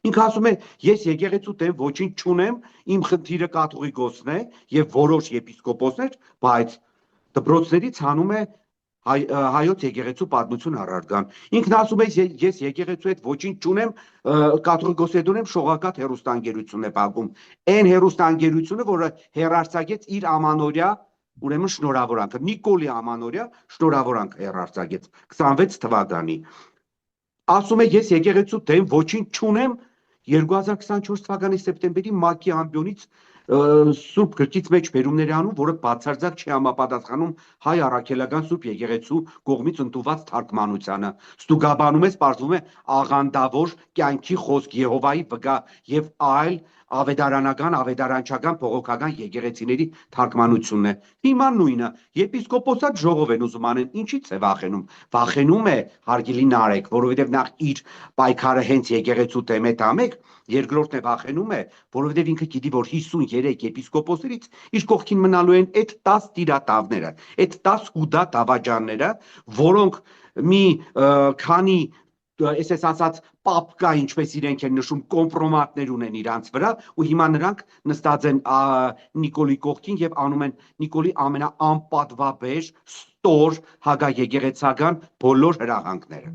Ինքը ասում է, ես եկեղեցու դեմ ոչինչ չունեմ, իմ խնդիրը կաթողիկոսն է եւ որոշ եպիսկոպոսներ, բայց դպրոցներից հանում է հայոց եկեղեցու պատմություն առարգան։ Ինքն ասում է, ես եկեղեցու հետ ոչինչ չունեմ, կաթողիկոսի հետ ունեմ, շողակաթ հերոստանգերություն է փակում։ Այն հերոստանգերությունը, որը հերարցակեց իր ամանորյա, ուրեմն շնորհավորանքը, Նիկոլի ամանորյա շնորհավորանքը հերարցակեց 26 թվականի։ Ասում է, ես եկեղեցու դեմ ոչինչ չունեմ, 2024 թվականի սեպտեմբերի ՄԱԿ-ի ամբիոնից Սուրբ գրքից մեջ բերումներ է անում, որը բացարձակ չի համապատասխանում հայ առաքելական Սուրբ եկեղեցու կողմից ընդունված թարգմանությանը։ Ստուգաբանում է, պարզվում է աղանդավոր կյանքի խոսք Եհովայի վկա եւ այլ ավետարանական, ավետարանչական, բողոքական եկեղեցիների թարգմանությունն է։ Հիմա նույնը, եպիսկոպոսատ ժողով են ուզում անեն, ինչից է վախենում։ Վախենում է, հարգելի Նարեկ, որովհետև նախ իր պայքարը հենց եկեղեցու դեմ է տամեք, երկրորդն է վախենում է, որովհետև ինքը գիտի, որ 53 եպիսկոպոսներից իր կողքին մնալու են այդ 10 տիրատավները, այդ 10 հուդա դավաճանները, որոնք մի քանի այսպես ասած պապ կա, ինչպես իրենք են նշում, կոմպրոմատներ ունեն իրանց վրա, ու հիմա նրանք նստած են Նիկոլի կողքին եւ անում են Նիկոլի ամենաանպատվաբեր, ստոր հագաեկեղեցական բոլոր հրահանգները։